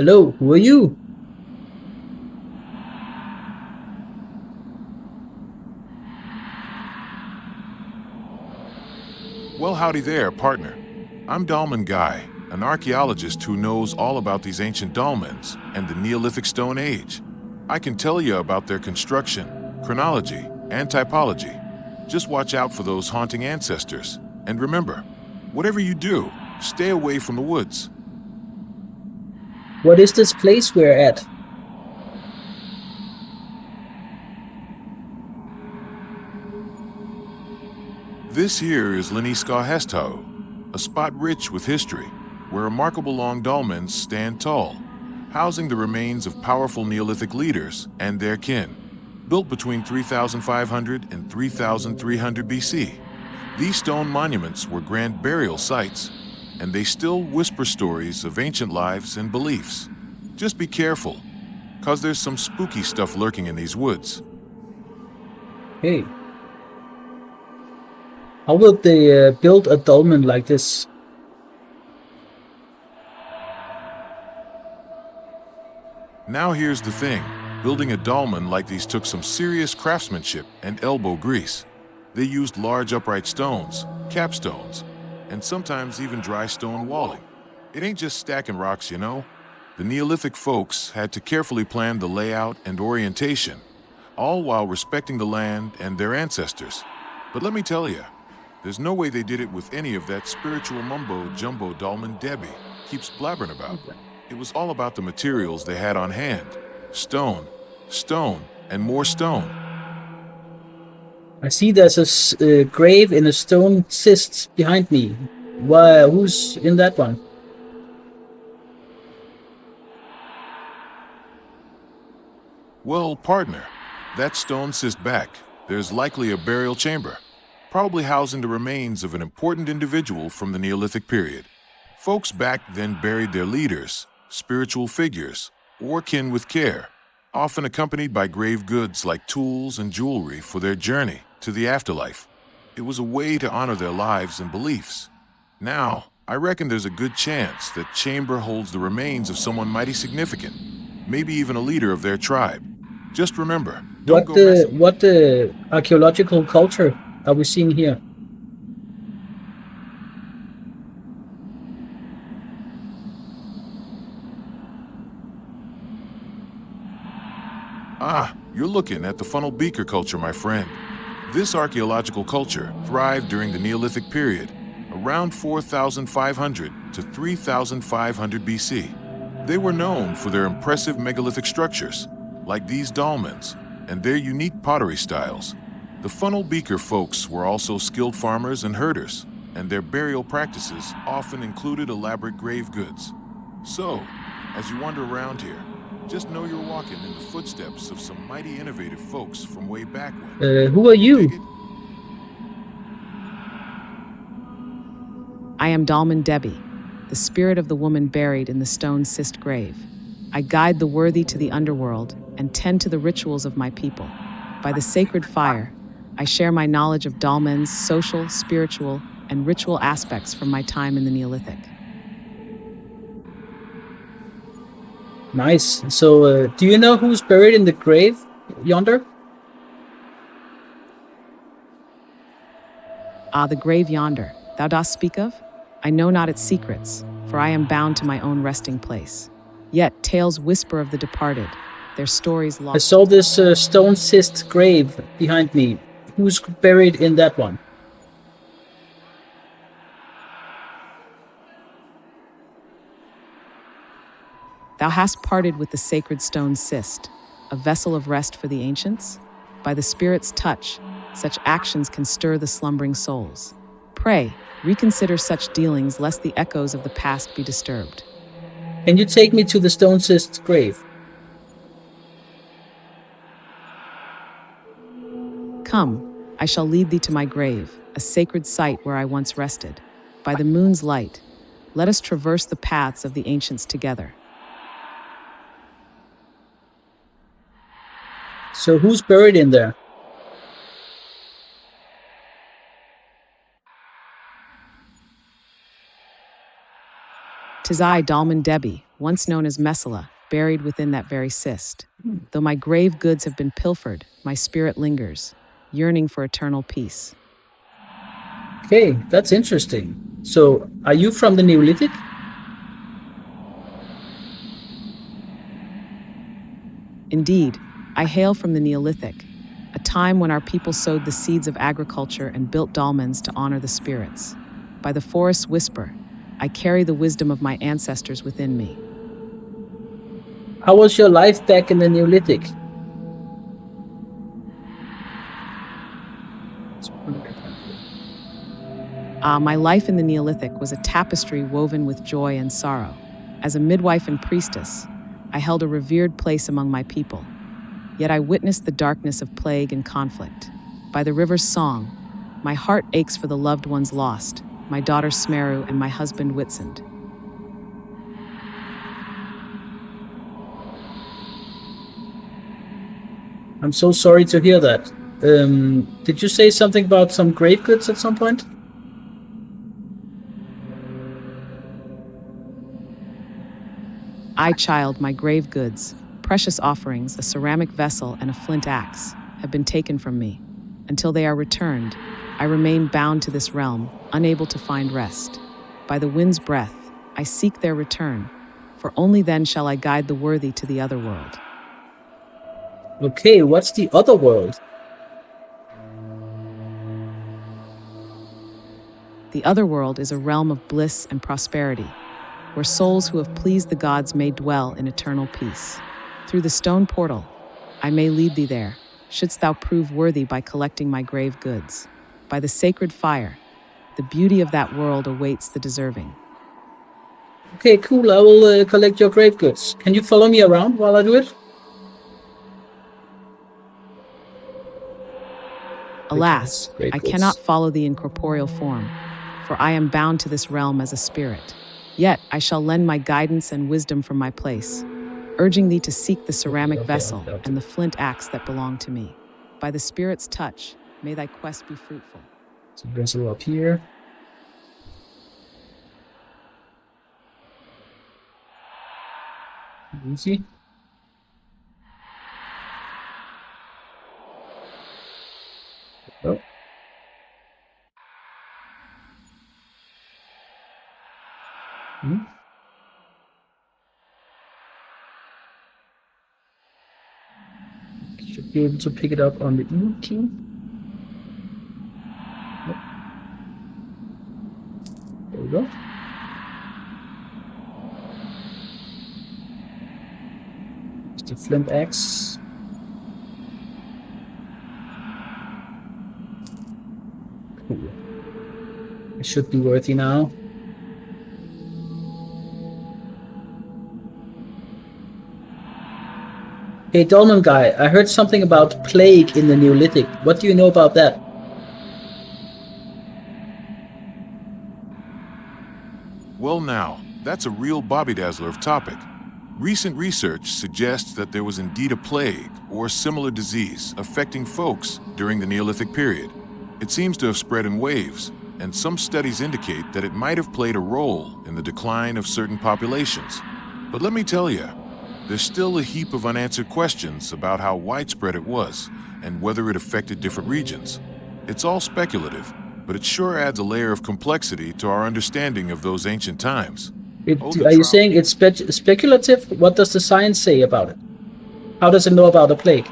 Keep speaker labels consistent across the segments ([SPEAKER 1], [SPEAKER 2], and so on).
[SPEAKER 1] Hello, who are you?
[SPEAKER 2] Well, howdy there, partner. I'm Dolmen Guy, an archaeologist who knows all about these ancient dolmens and the Neolithic Stone Age. I can tell you about their construction, chronology, and typology. Just watch out for those haunting ancestors. And remember, whatever you do, stay away from the woods.
[SPEAKER 1] What is this place we're at?
[SPEAKER 2] This here is Liniska Hestau, a spot rich with history, where remarkable long dolmens stand tall, housing the remains of powerful Neolithic leaders and their kin. Built between 3500 and 3300 BC, these stone monuments were grand burial sites, and they still whisper stories of ancient lives and beliefs. Just be careful, cause there's some spooky stuff lurking in these woods.
[SPEAKER 1] Hey, how will they build a dolmen like this?
[SPEAKER 2] Now here's the thing. Building a dolmen like these took some serious craftsmanship and elbow grease. They used large upright stones, capstones, and sometimes even dry stone walling. It ain't just stacking rocks, you know. The Neolithic folks had to carefully plan the layout and orientation, all while respecting the land and their ancestors. But let me tell you, there's no way they did it with any of that spiritual mumbo-jumbo Dolmen Debbie keeps blabbering about. It was all about the materials they had on hand. Stone, stone, and more stone.
[SPEAKER 1] I see there's a grave in a stone cyst behind me. Who's in that one?
[SPEAKER 2] Well, partner, that stone sits back. There's likely a burial chamber, probably housing the remains of an important individual from the Neolithic period. Folks back then buried their leaders, spiritual figures, or kin with care, often accompanied by grave goods like tools and jewelry for their journey to the afterlife. It was a way to honor their lives and beliefs. Now, I reckon there's a good chance that chamber holds the remains of someone mighty significant, maybe even a leader of their tribe. Just remember, don't go messing with
[SPEAKER 1] What archaeological culture are we seeing here?
[SPEAKER 2] Ah, you're looking at the funnel beaker culture, my friend. This archaeological culture thrived during the Neolithic period, around 4500 to 3500 BC. They were known for their impressive megalithic structures, like these dolmens, and their unique pottery styles. The funnel beaker folks were also skilled farmers and herders, and their burial practices often included elaborate grave goods. So, as you wander around here, just know you're walking in the footsteps of some mighty innovative folks from way back when.
[SPEAKER 1] Who are
[SPEAKER 2] You
[SPEAKER 1] you?
[SPEAKER 2] dig it?
[SPEAKER 3] I am Dolmen Debbie, the spirit of the woman buried in the stone cyst grave. I guide the worthy to the underworld and tend to the rituals of my people. By the sacred fire, I share my knowledge of dolmens' social, spiritual, and ritual aspects from my time in the Neolithic.
[SPEAKER 1] Nice. So, do you know who's buried in the grave yonder?
[SPEAKER 3] Ah, the grave yonder, thou dost speak of? I know not its secrets, for I am bound to my own resting place. Yet tales whisper of the departed, their stories
[SPEAKER 1] I
[SPEAKER 3] lost.
[SPEAKER 1] saw this stone cyst grave behind me. Who's buried in that one?
[SPEAKER 3] Thou hast parted with the sacred stone cyst, a vessel of rest for the ancients. By the Spirit's touch, such actions can stir the slumbering souls. Pray, reconsider such dealings lest the echoes of the past be disturbed.
[SPEAKER 1] Can you take me to the stone cyst grave?
[SPEAKER 3] Come, I shall lead thee to my grave, a sacred site where I once rested. By the moon's light, let us traverse the paths of the ancients together.
[SPEAKER 1] So who's buried in there?
[SPEAKER 3] 'Tis I, Dolmen Debbie, once known as Mesala, buried within that very cyst. Though my grave goods have been pilfered, my spirit lingers, yearning for eternal peace.
[SPEAKER 1] Okay, that's interesting. So, are you from the Neolithic?
[SPEAKER 3] Indeed, I hail from the Neolithic, a time when our people sowed the seeds of agriculture and built dolmens to honor the spirits. By the forest's whisper, I carry the wisdom of my ancestors within me.
[SPEAKER 1] How was your life back in the Neolithic?
[SPEAKER 3] My life in the Neolithic was a tapestry woven with joy and sorrow. As a midwife and priestess, I held a revered place among my people. Yet I witnessed the darkness of plague and conflict. By the river's song, my heart aches for the loved ones lost, my daughter Smeru and my husband Wisont.
[SPEAKER 1] I'm so sorry to hear that. Did you say something about some grave goods at some point?
[SPEAKER 3] I, child, my grave goods, precious offerings, a ceramic vessel and a flint axe, have been taken from me. Until they are returned, I remain bound to this realm, unable to find rest. By the wind's breath, I seek their return, for only then shall I guide the worthy to the Otherworld.
[SPEAKER 1] Okay, what's the Otherworld?
[SPEAKER 3] The Otherworld is a realm of bliss and prosperity, where souls who have pleased the gods may dwell in eternal peace. Through the stone portal, I may lead thee there, shouldst thou prove worthy by collecting my grave goods. By the sacred fire, the beauty of that world awaits the deserving.
[SPEAKER 1] Okay, cool. I will collect your grave goods. Can you follow me around while I do it?
[SPEAKER 3] Alas,
[SPEAKER 1] Grave
[SPEAKER 3] I
[SPEAKER 1] goods.
[SPEAKER 3] cannot follow thee in corporeal form, for I am bound to this realm as a spirit. Yet I shall lend my guidance and wisdom from my place, urging thee to seek the ceramic vessel and the flint axe that belong to me. By the spirit's touch, may thy quest be fruitful.
[SPEAKER 1] So vessel up here. Easy. Oh. Should be able to pick it up on the E key. Yep. There we go. It's the flint axe. Cool. It should be worthy now. Hey, Dolmen guy, I heard something about plague in the Neolithic. What do you know about that?
[SPEAKER 2] Well now, that's a real Bobby Dazzler of topic. Recent research suggests that there was indeed a plague or similar disease affecting folks during the Neolithic period. It seems to have spread in waves, and some studies indicate that it might have played a role in the decline of certain populations. But let me tell you, there's still a heap of unanswered questions about how widespread it was and whether it affected different regions. It's all speculative, but it sure adds a layer of complexity to our understanding of those ancient times.
[SPEAKER 1] Are you saying it's speculative? What does the science say about it? How does it know about the plague?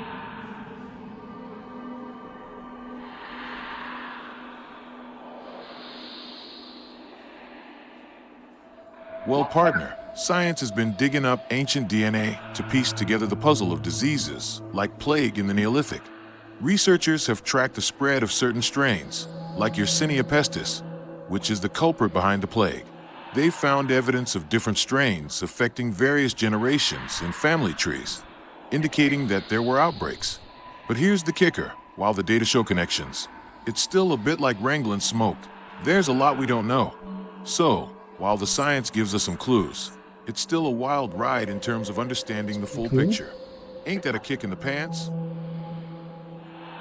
[SPEAKER 2] Well, partner, science has been digging up ancient DNA to piece together the puzzle of diseases like plague in the Neolithic. Researchers have tracked the spread of certain strains, like Yersinia pestis, which is the culprit behind the plague. They've found evidence of different strains affecting various generations in family trees, indicating that there were outbreaks. But here's the kicker: while the data show connections, it's still a bit like wrangling smoke. There's a lot we don't know. So, while the science gives us some clues, it's still a wild ride in terms of understanding the full picture. Ain't that a kick in the pants?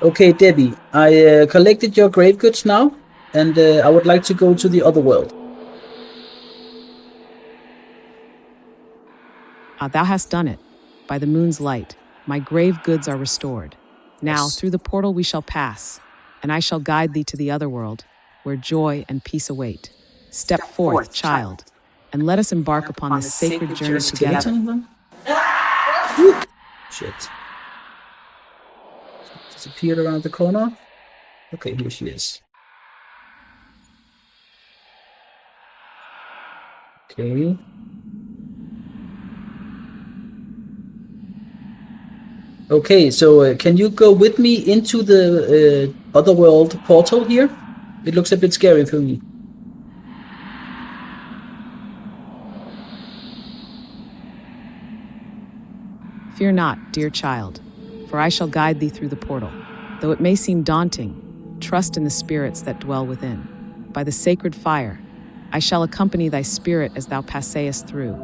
[SPEAKER 1] Okay, Debbie, I collected your grave goods now, and I would like to go to the Otherworld.
[SPEAKER 3] Ah, thou hast done it. By the moon's light, my grave goods are restored. Now,
[SPEAKER 1] Yes.
[SPEAKER 3] through the portal we shall pass, and I shall guide thee to the otherworld, where joy and peace await. Step forth, child, and let us embark upon this sacred journey together.
[SPEAKER 1] Skeleton, then? Shit. Disappeared around the corner. Okay, here she is. Okay. Okay, so can you go with me into the Otherworld portal here? It looks a bit scary for me.
[SPEAKER 3] Fear not, dear child, for I shall guide thee through the portal. Though it may seem daunting, trust in the spirits that dwell within. By the sacred fire, I shall accompany thy spirit as thou passest through,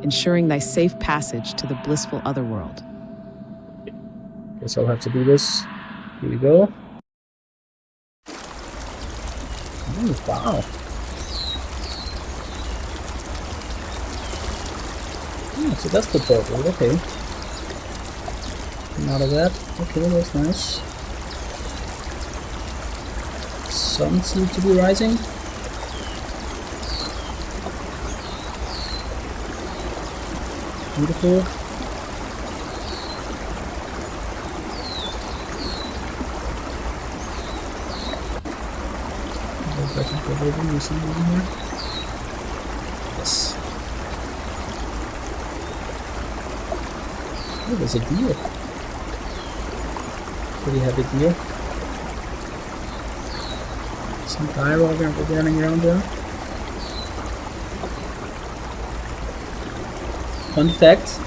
[SPEAKER 3] ensuring thy safe passage to the blissful otherworld.
[SPEAKER 1] Guess I'll have to do this. Here we go. Oh, wow. Oh, so that's the portal, okay. Come out of that. Okay, that's nice. Sun seems to be rising. Beautiful. I can go over. You see anything here? Yes. Oh, there's a deer. Pretty happy deer. Some guy running around there. Fun fact,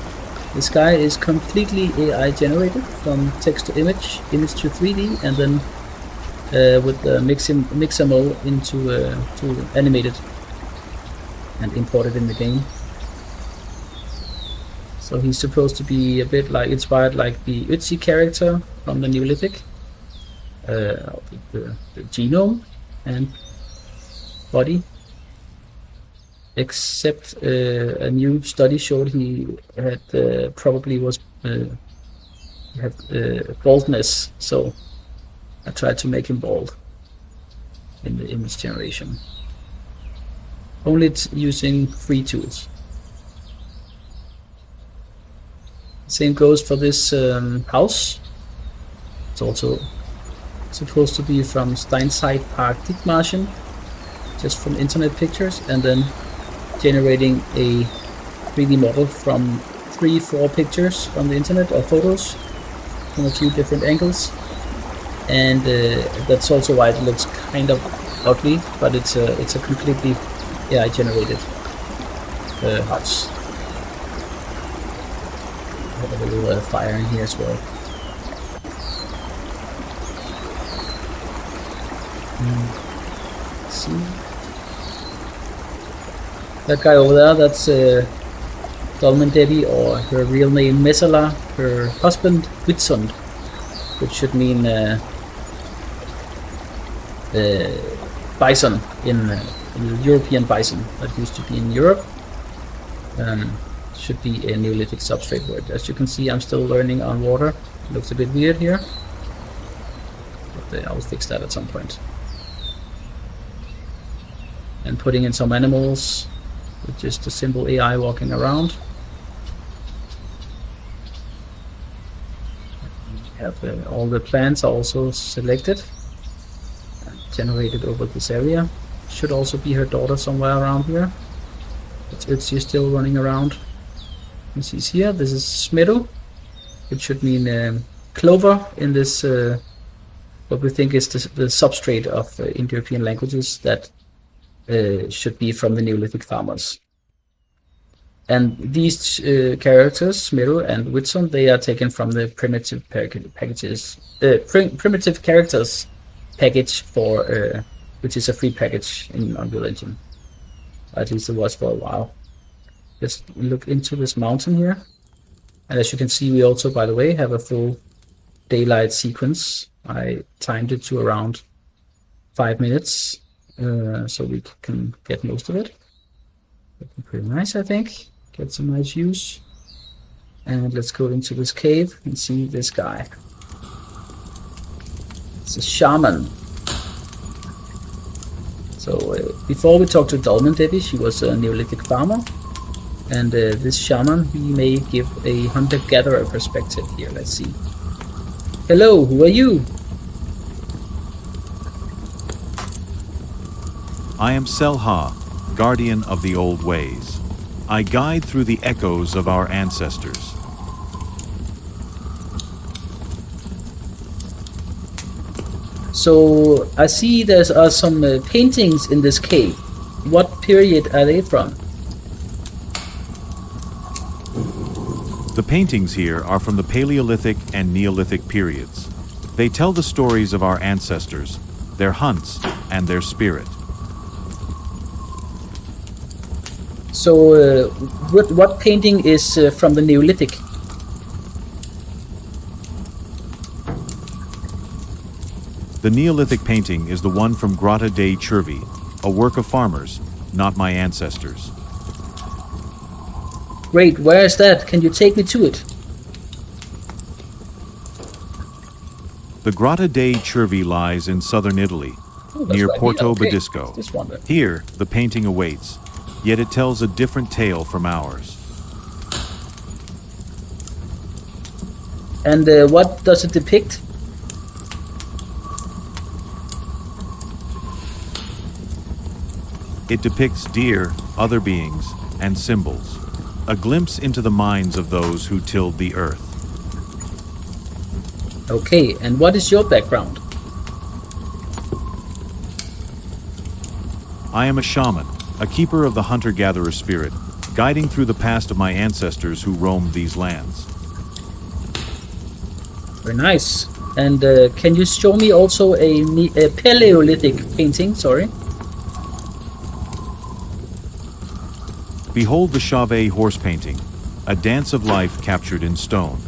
[SPEAKER 1] this guy is completely AI generated from text to image, image to 3D, and then with the mixamo into to animated and imported in the game. So he's supposed to be a bit like inspired like the Ötzi character from the Neolithic, the genome and body. Except a new study showed he had probably was had baldness, so I tried to make him bald in the image generation. Only using free tools. Same goes for this house. It's also supposed to be from Steinside Park Dithmarschen, just from internet pictures, and then generating a 3D model from 3-4 pictures from the internet or photos from a few different angles, and that's also why it looks kind of ugly, but it's a completely AI generated house. I have a little fire in here as well. Let's see. That guy over there, that's Dolmen Debbie, or her real name Mesala, her husband Wisont, which should mean bison in European bison that used to be in Europe. Should be a Neolithic substrate word. As you can see, I'm still learning on water. It looks a bit weird here, but I'll fix that at some point. And putting in some animals with just a simple AI walking around. We have all the plants are also selected and generated over this area. Should also be her daughter somewhere around here. It's still running around. You see here, this is Smeru, which should mean clover in this, what we think is the substrate of Indo-European languages that should be from the Neolithic farmers. And these characters, Smeru and Wisont, they are taken from the primitive packages, primitive characters package for, which is a free package in Unreal Engine. At least it was for a while. Let's look into this mountain here. And as you can see, we also, by the way, have a full daylight sequence. I timed it to around 5 minutes, so we can get most of it. Looking pretty nice, I think. Get some nice views. And let's go into this cave and see this guy. It's a shaman. So before we talked to Dolmen Devi, she was a Neolithic farmer. And this shaman, he may give a hunter-gatherer perspective here. Let's see. Hello, who are you?
[SPEAKER 4] I am Selha, guardian of the old ways. I guide through the echoes of our ancestors.
[SPEAKER 1] So I see there's some paintings in this cave. What period are they from?
[SPEAKER 4] The paintings here are from the Paleolithic and Neolithic periods. They tell the stories of our ancestors, their hunts, and their spirit.
[SPEAKER 1] So what painting is from the Neolithic?
[SPEAKER 4] The Neolithic painting is the one from Grotta dei Cervi, a work of farmers, not my ancestors.
[SPEAKER 1] Great, where is that? Can you take me to it?
[SPEAKER 4] The Grotta dei Cervi lies in southern Italy,
[SPEAKER 1] Oh, that's
[SPEAKER 4] near
[SPEAKER 1] right.
[SPEAKER 4] Porto
[SPEAKER 1] Okay.
[SPEAKER 4] Badisco.
[SPEAKER 1] This one then.
[SPEAKER 4] Here, the painting awaits, yet it tells a different tale from ours.
[SPEAKER 1] And what does it depict?
[SPEAKER 4] It depicts deer, other beings, and symbols, a glimpse into the minds of those who tilled the earth.
[SPEAKER 1] Okay, and what is your background?
[SPEAKER 4] I am a shaman, a keeper of the hunter-gatherer spirit, guiding through the past of my ancestors who roamed these lands.
[SPEAKER 1] Very nice. And can you show me also a Paleolithic painting? Sorry.
[SPEAKER 4] Behold the Chauvet horse painting, a dance of life captured in stone.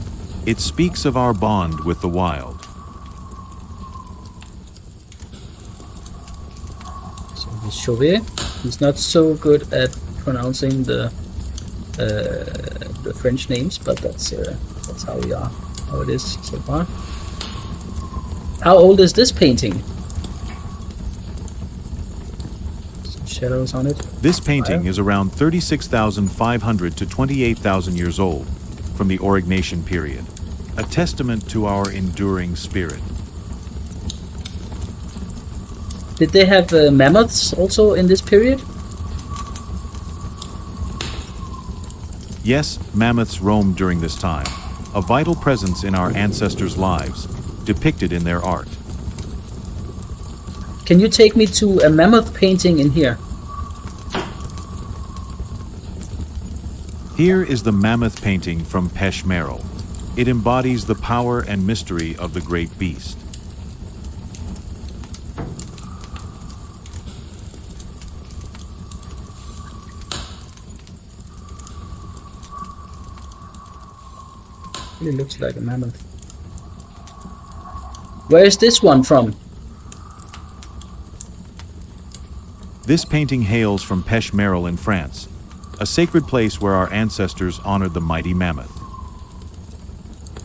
[SPEAKER 4] It speaks of our bond with the wild.
[SPEAKER 1] So the Chauvet. He's not so good at pronouncing the French names, but that's how we are. How it is so far. How old is this painting? Some shadows on it.
[SPEAKER 4] This painting is around 36,500 to 28,000 years old, from the Aurignacian period, a testament to our enduring spirit.
[SPEAKER 1] Did they have mammoths also in this period?
[SPEAKER 4] Yes, mammoths roamed during this time, a vital presence in our ancestors' lives, depicted in their art.
[SPEAKER 1] Can you take me to a mammoth painting in here?
[SPEAKER 4] Here is the mammoth painting from Smeru. It embodies the power and mystery of the great beast.
[SPEAKER 1] Really looks like a mammoth. Where is this one from?
[SPEAKER 4] This painting hails from Smeru in France, a sacred place where our ancestors honored the mighty mammoth.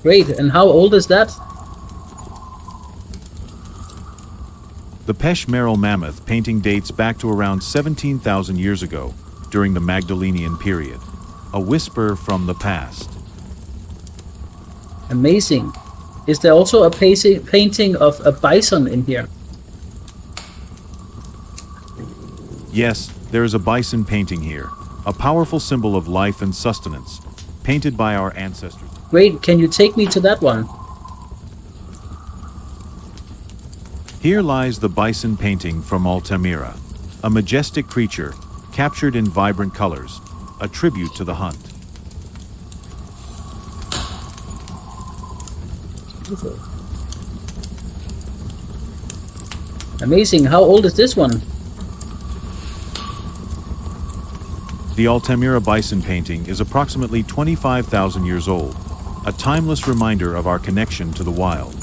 [SPEAKER 1] Great, and how old is that?
[SPEAKER 4] The Smeru mammoth painting dates back to around 17,000 years ago, during the Magdalenian period, a whisper from the past.
[SPEAKER 1] Amazing. Is there also a painting of a bison in here?
[SPEAKER 4] Yes, there is a bison painting here, a powerful symbol of life and sustenance, painted by our ancestors.
[SPEAKER 1] Great, can you take me to that one?
[SPEAKER 4] Here lies the bison painting from Altamira, a majestic creature captured in vibrant colors, a tribute to the hunt.
[SPEAKER 1] Beautiful. Amazing, how old is this one?
[SPEAKER 4] The Altamira bison painting is approximately 25,000 years old, a timeless reminder of our connection to the wild.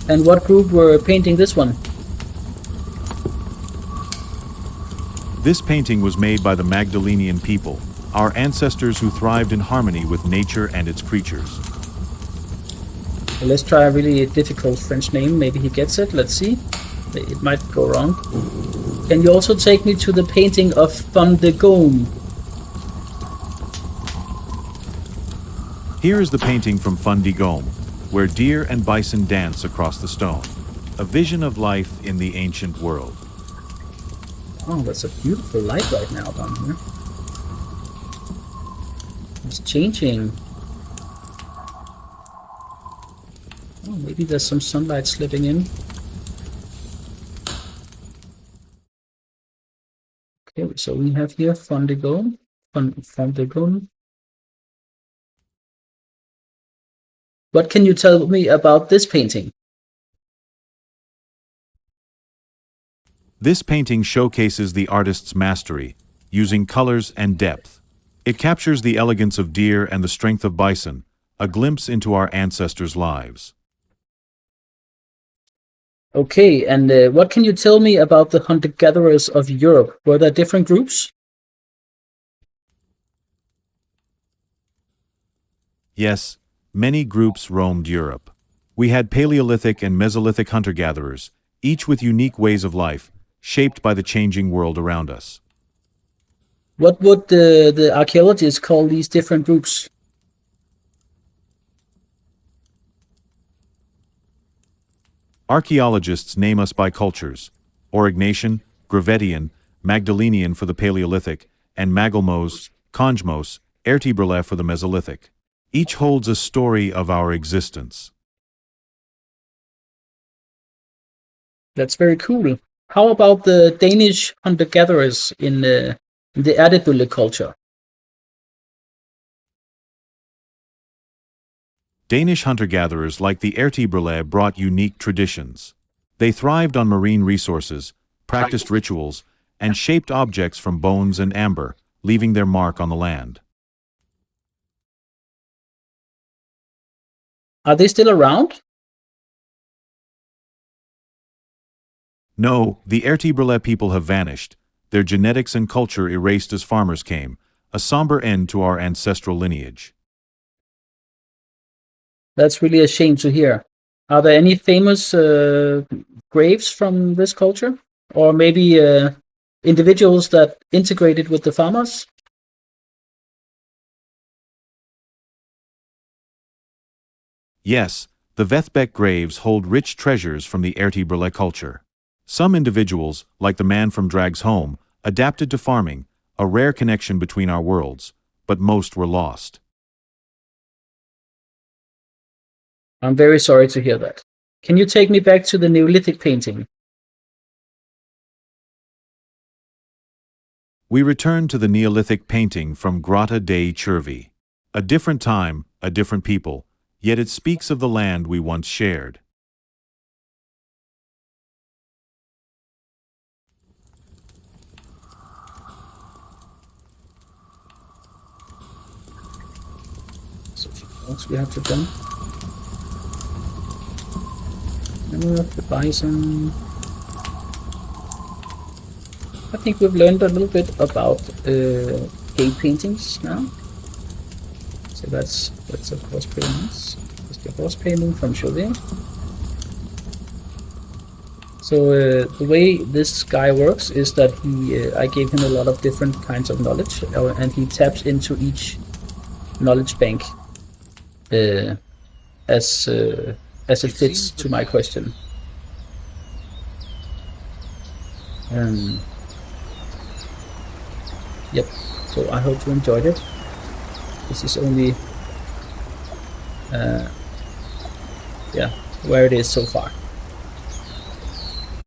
[SPEAKER 1] And what group were painting this one?
[SPEAKER 4] This painting was made by the Magdalenian people, our ancestors who thrived in harmony with nature and its creatures.
[SPEAKER 1] Well, let's try a really difficult French name. Maybe he gets it. Let's see. It might go wrong. Can you also take me to the painting of Van de Gome?
[SPEAKER 4] Here is the painting from Van de Gome, where deer and bison dance across the stone. A vision of life in the ancient world.
[SPEAKER 1] Oh, that's a beautiful light right now down here. It's changing. Oh, maybe there's some sunlight slipping in. Okay, so we have here Van de Gome. Van de Gome. What can you tell me about this painting?
[SPEAKER 4] This painting showcases the artist's mastery, using colors and depth. It captures the elegance of deer and the strength of bison, a glimpse into our ancestors' lives.
[SPEAKER 1] Okay, and what can you tell me about the hunter-gatherers of Europe? Were there different groups?
[SPEAKER 4] Yes, many groups roamed Europe. We had Paleolithic and Mesolithic hunter-gatherers, each with unique ways of life, shaped by the changing world around us.
[SPEAKER 1] What would the archaeologists call these different groups?
[SPEAKER 4] Archaeologists name us by cultures: Aurignacian, Gravettian, Magdalenian for the Paleolithic, and Magalmos, Konjmos, Ertibrele for the Mesolithic. Each holds a story of our existence.
[SPEAKER 1] That's very cool. How about the Danish hunter-gatherers in the idyllic culture?
[SPEAKER 4] Danish hunter-gatherers like the Ertibrele brought unique traditions. They thrived on marine resources, practiced rituals, and shaped objects from bones and amber, leaving their mark on the land.
[SPEAKER 1] Are they still around?
[SPEAKER 4] No, the Ertibrele people have vanished, their genetics and culture erased as farmers came, a somber end to our ancestral lineage.
[SPEAKER 1] That's really a shame to hear. Are there any famous graves from this culture? Or maybe individuals that integrated with the farmers?
[SPEAKER 4] Yes, the Vethbeck graves hold rich treasures from the Ertibrele culture. Some individuals, like the man from Drag's home, adapted to farming, a rare connection between our worlds, but most were lost.
[SPEAKER 1] I'm very sorry to hear that. Can you take me back to the Neolithic painting?
[SPEAKER 4] We return to the Neolithic painting from Grotta dei Cervi. A different time, a different people, yet it speaks of the land we once shared.
[SPEAKER 1] So what else we have to do? The bison. I think we've learned a little bit about cave paintings now. So that's of course pretty nice. That's the horse painting from Chauvet. So the way this guy works is that I gave him a lot of different kinds of knowledge, and he taps into each knowledge bank as it fits to my question. Yep, so I hope you enjoyed it. This is only where it is so far.